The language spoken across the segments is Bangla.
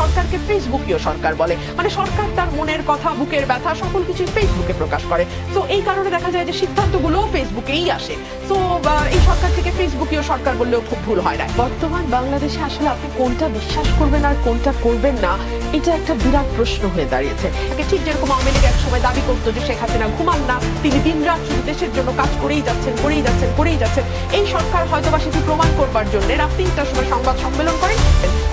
সরকারকে ফেসবুকীয় সরকার বলে, মানে সরকার তার মনের কথা, বুকের ব্যথা সকল কিছু ফেসবুকে প্রকাশ করে। তো এই কারণে দেখা যায় যে সিদ্ধান্তগুলো ফেসবুকেই আসে। তো এই সরকার থেকে ফেসবুকীয় সরকার বললেও খুব ভুল হয় না। বর্তমান বাংলাদেশে আসলে আপনি কোনটা বিশ্বাস করবেন আর কোনটা করবেন না, এটা একটা বিরাট প্রশ্ন হয়ে দাঁড়িয়েছে। ঠিক যেরকম আওয়ামী লীগ এক সময় দাবি করতো যে শেখ হাসিনা ঘুমান না, তিনি দিনরাত শুধু দেশের জন্য কাজ করেই যাচ্ছেন। এই সরকার হয়তো বা সেটি প্রমাণ করবার জন্য রাত 3টার সময় সংবাদ সম্মেলন করেন।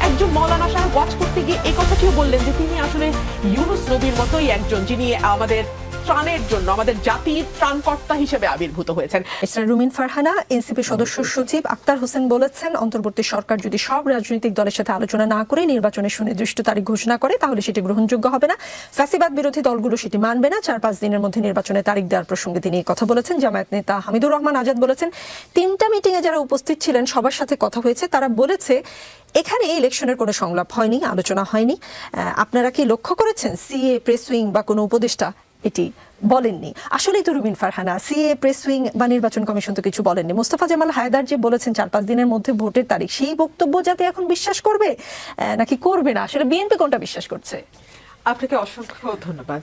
একজন মৌলানা সাহেব ওয়াচ করতে গিয়ে এই কথাটিও বললেন যে তিনি আসলে ইউনুস নবীর মতোই একজন, যিনি আমাদের ত্রাণের জন্য, আমাদের জাতির ত্রাণকর্তা হিসেবে আবির্ভূত হয়েছেন। রুমিন ফারহানা, এনসিপি সদস্য সচিব আক্তার হোসেন বলেছেন, অন্তর্বর্তী সরকার যদি সব রাজনৈতিক দলের সাথে আলোচনা না করে নির্বাচনের সুনির্দিষ্ট তারিখ ঘোষণা করে তাহলে সেটি গ্রহণযোগ্য হবে না। ফ্যাসিবাদ বিরোধী দলগুলো সেটি মানবে না। 4-5 দিনের মধ্যে নির্বাচনের তারিখ দেওয়ার প্রসঙ্গে তিনি কথা বলেছেন। জামায়াত নেতা হামিদুর রহমান আজাদ বলেছেন, 3টা মিটিংয়ে যারা উপস্থিত ছিলেন সবার সাথে কথা হয়েছে, তারা বলেছে এখানে ইলেকশনের কোনো সংলাপ হয়নি, আলোচনা হয়নি। আপনারা কি লক্ষ্য করেছেন সিএ, প্রেস উইং বা কোনো উপদেষ্টা এটি বলেননি? আসলেই তো রুমিন ফারহানা, সিএ, প্রেস উইং বা নির্বাচন কমিশন তো কিছু বলেননি। মোস্তফা জামাল হায়দার যে বলেছেন 4-5 দিনের মধ্যে ভোটের তারিখ, সেই বক্তব্য যাতে এখন বিশ্বাস করবে নাকি করবে না, আসলে বিএনপি কোনটা বিশ্বাস করছে? আপনাকে অসংখ্য ধন্যবাদ।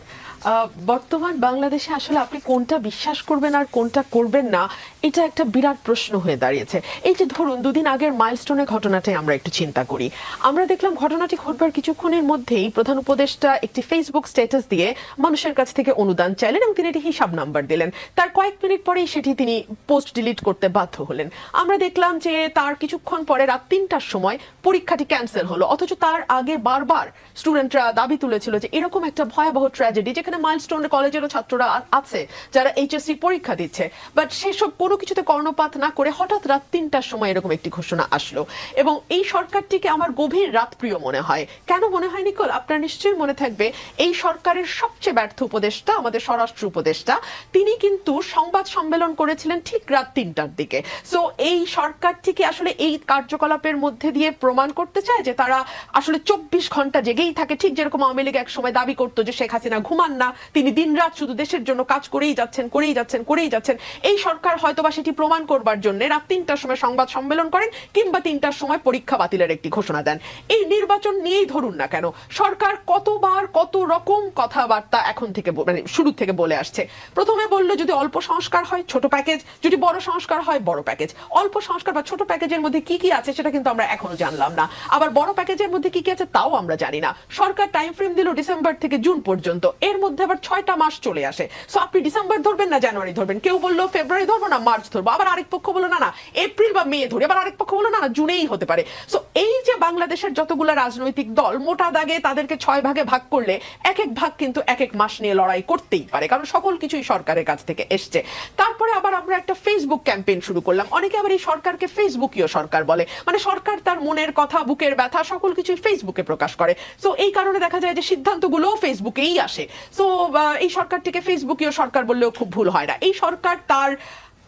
বর্তমান বাংলাদেশে আসলে আপনি কোনটা বিশ্বাস করবেন আর কোনটা করবেন না, এটা একটা বিরাট প্রশ্ন হয়ে দাঁড়িয়েছে। এই যে ধরুন 2 দিন আগের মাইলস্টোনের ঘটনাটাই আমরা একটু চিন্তা করি। আমরা দেখলাম ঘটনাটি ঘটবার কিছুক্ষণের মধ্যেই প্রধান উপদেষ্টা একটি ফেসবুক স্ট্যাটাস দিয়ে মানুষের কাছ থেকে অনুদান চাইলেন এবং তিনি একটি হিসাব নাম্বার দিলেন। তার কয়েক মিনিট পরেই সেটি তিনি পোস্ট ডিলিট করতে বাধ্য হলেন। আমরা দেখলাম যে তার কিছুক্ষণ পরে রাত 3টার সময় পরীক্ষাটি ক্যান্সেল হলো, অথচ তার আগে বারবার স্টুডেন্টরা দাবি তুলেছিল যে এরকম একটা ভয়াবহ ট্র্যাজেডি, যেখানে মাইলস্টোন কলেজেরও ছাত্ররা আছে যারা এইচএসসি পরীক্ষা দিচ্ছে, বাট সেসব কোনো কিছুতে কর্ণপাত না করে হঠাৎ রাত 3টার সময় এরকম একটি ঘোষণা আসলো। এবং এই সরকারটিকে আমার গভীর রাতপ্রিয় মনে হয়। কেন মনে হয় নিকোল? আপনার নিশ্চয়ই মনে থাকবে এই সরকারের সবচেয়ে ব্যর্থ উপদেষ্টা, আমাদের স্বরাষ্ট্র উপদেষ্টা, তিনি কিন্তু সংবাদ সম্মেলন করেছিলেন ঠিক রাত 3টার দিকে। সো এই সরকারটিকে আসলে এই কার্যকলাপের মধ্যে দিয়ে প্রমাণ করতে চায় যে তারা আসলে 24 ঘন্টা জেগেই থাকে। ঠিক যেরকম আওয়ামী লীগ এক সময় দাবি করতো যে শেখ হাসিনা ঘুমান না, তিনি দিনরাত শুধু দেশের জন্য কাজ করেই যাচ্ছেন। এই সরকার হয়তো বা সেটি প্রমাণ করবার জন্য রাত 3টার সময় সংবাদ সম্মেলন করেন কিংবা 3টার সময় পরীক্ষা বাতিলের একটি ঘোষণা দেন। এই নির্বাচন নিয়েই ধরুন না কেন, সরকার কতবার কত রকম কথাবার্তা এখন থেকে মানে শুরু থেকে বলে আসছে। প্রথমে বললো যদি অল্প সংস্কার হয় ছোট প্যাকেজ, যদি বড় সংস্কার হয় বড় প্যাকেজ। অল্প সংস্কার বা ছোট প্যাকেজের মধ্যে কি কি আছে সেটা কিন্তু আমরা এখনো জানলাম না, আবার বড় প্যাকেজের মধ্যে কি কি আছে তাও আমরা জানি না। সরকার টাইম ফ্রেম দিল ডিসেম্বর থেকে জুন পর্যন্ত, এর মধ্যে আবার 6টা মাস চলে আসে। সো আপনি ডিসেম্বর ধরবেন না জানুয়ারি ধরবেন, কেউ বললো ফেব্রুয়ারি ধরবো না মার্চ ধরবো, আবার আরেক পক্ষ বললো না এপ্রিল বা মে ধরে, আবার আরেক পক্ষ বললো না জুনেই হতে পারে। সো এই যে বাংলাদেশের যতগুলো রাজনৈতিক দল মোটা দাগে তাদেরকে 6 ভাগে ভাগ করলে এক এক ভাগ কিন্তু এক এক মাস নিয়ে লড়াই করতেই পারে, কারণ সকল কিছুই সরকারের কাছ থেকে এসছে। তারপরে আবার আমরা একটা ফেসবুক ক্যাম্পেইন শুরু করলাম। অনেকে আবার এই সরকারকে ফেসবুকীয় সরকার বলে, মানে সরকার তার মনের কথা, বুকের ব্যথা সকল কিছুই ফেসবুকে প্রকাশ করে। সো এই কারণে দেখা যায় যে সিদ্ধান্তগুলো ফেসবুকেই আসে। সো এই সরকারটিকে ফেসবুকীয় সরকার বললেও খুব ভুল হয় না। এই সরকার তার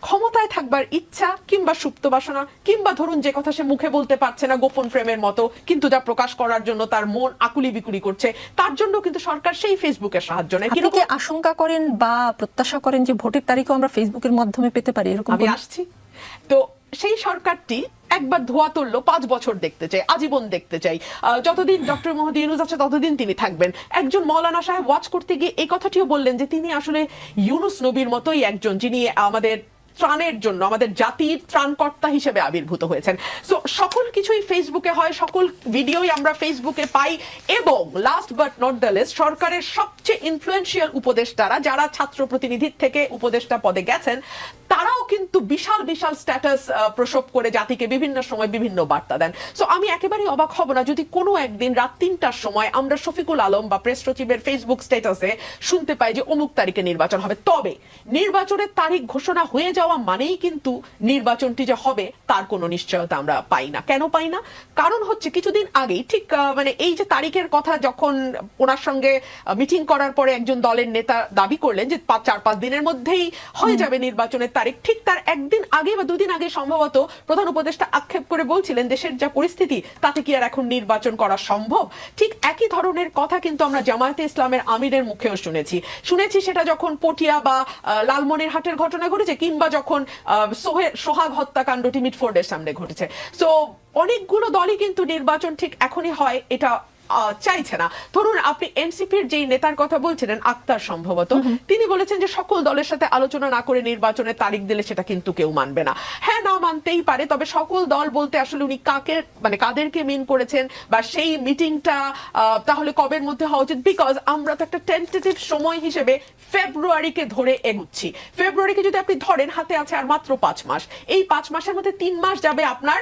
ক্ষমতায় থাকবার ইচ্ছা কিংবা সুপ্ত বাসনা কিংবা ধরুন যে কথা সে মুখে বলতে পারছে না গোপন প্রেমের মতো, কিন্তু যা প্রকাশ করার জন্য তার মন আকুলি বিকুলি করছে, তার জন্য কিন্তু সরকার সেই ফেসবুকের সাহায্য নেয়। আপনি কি আশঙ্কা করেন বা প্রত্যাশা করেন যে ভোটের তারিখও আমরা ফেসবুকের মাধ্যমে পেতে পারি? এরকম আমি আসছি। তো সেই সরকারটি একবার ধোয়া তুললো, 5 বছর দেখতে চাই, আজীবন দেখতে চাই, যতদিন ডক্টর মোহাম্মদ ইউনূস আছে ততদিন তিনি থাকবেন। একজন মৌলানা সাহেব ওয়াচ করতে গিয়ে এই কথাটিও বললেন যে তিনি আসলে ইউনূস নবীর মতোই একজন, যিনি আমাদের ত্রাণের জন্য, আমাদের জাতির ত্রাণকর্তা হিসেবে আবির্ভূত হয়েছেন। সো সকল কিছুই ফেসবুকে হয়, সকল ভিডিওই আমরা ফেসবুকে পাই। এবং last but not the least, সরকারের সবচেয়ে ইনফ্লুয়েন্সিয়াল উপদেষ্টারা যারা ছাত্র প্রতিনিধির থেকে উপদেষ্টা পদে গেছেন, তারাও কিন্তু বিশাল বিশাল স্ট্যাটাস প্রসব করে জাতিকে বিভিন্ন সময় বিভিন্ন বার্তা দেন। সো আমি একেবারেই অবাক হব না যদি কোনো একদিন রাত 3টার সময় আমরা শফিকুল আলম বা প্রেস সচিবের ফেসবুক স্ট্যাটাসে শুনতে পাই যে অমুক তারিখে নির্বাচন হবে। তবে নির্বাচনের তারিখ ঘোষণা হয়ে যাওয়া মানেই কিন্তু নির্বাচনটি যে হবে তার কোনো নিশ্চয়তা আমরা পাই না। কেন পাই না? কারণ হচ্ছে কিছুদিন আগেই ঠিক মানে এই যে তারিখের কথা যখন ওনার সঙ্গে মিটিং করার পরে একজন দলের নেতা দাবি করলেন যে 4-5 দিনের মধ্যেই হয়ে যাবে নির্বাচনের তারিখ, ঠিক তার একদিন আগে বা 2 দিন আগে সম্ভবত প্রধান উপদেষ্টা আক্ষেপ করে বলছিলেন দেশের যা পরিস্থিতি তাতে কি আর এখন নির্বাচন করা সম্ভব। ঠিক একই ধরনের কথা কিন্তু আমরা জামায়াতে ইসলামের আমিরের মুখেও শুনেছি। সেটা যখন পটিয়া বা লালমনিরহাটের ঘটনা ঘটেছে কিংবা যখন সোহাগ হত্যাকাণ্ডটি মিটফোর্ডের সামনে ঘটেছে। সো অনেকগুলো দলই কিন্তু নির্বাচন ঠিক এখনই হয় এটা চাইছে না। ধরুন আপনি এনসিপির যেই নেতার কথা বলছিলেন আক্তার সম্ভবত, তিনি বলেছেন যে সকল দলের সাথে আলোচনা না করে নির্বাচনের তারিখ দিলে সেটা কিন্তু কেউ মানবে না। হ্যাঁ, না মানতেই পারে, তবে সকল দল বলতে আসলে উনি কাকে মানে কাদেরকে মিন করেছেন বা সেই মিটিংটা তাহলে কবের মধ্যে হওয়া উচিত? বিকজ আমরা তো একটা টেন্টেটিভ সময় হিসেবে ফেব্রুয়ারিকে ধরে এগুচ্ছি। ফেব্রুয়ারিকে যদি আপনি ধরেন, হাতে আছে আর মাত্র 5 মাস। এই 5 মাসের মধ্যে 3 মাস যাবে আপনার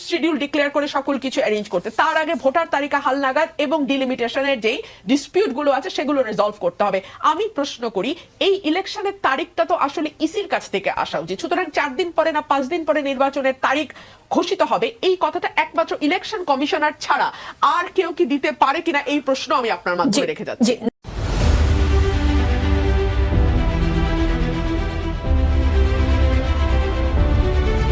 শিডিউল ডিক্লেয়ার করে সকল কিছু অ্যারেঞ্জ করতে। তার আগে ভোটার তালিকা হালনাগাদ এবং ডিলিমিটেশনের যেই ডিসপিউট গুলো আছে সেগুলো রিজলভ করতে হবে। আমি প্রশ্ন করি, এই ইলেকশনের তারিখটা তো আসলে ইসির কাছ থেকে আসা উচিত। সুতরাং 4 দিন পরে না 5 দিন পরে নির্বাচনের তারিখ ঘোষিত হবে, এই কথাটা একমাত্র ইলেকশন কমিশনার ছাড়া আর কেউ কি দিতে পারে কিনা, এই প্রশ্ন আমি আপনার মাধ্যমে রেখে যাচ্ছি।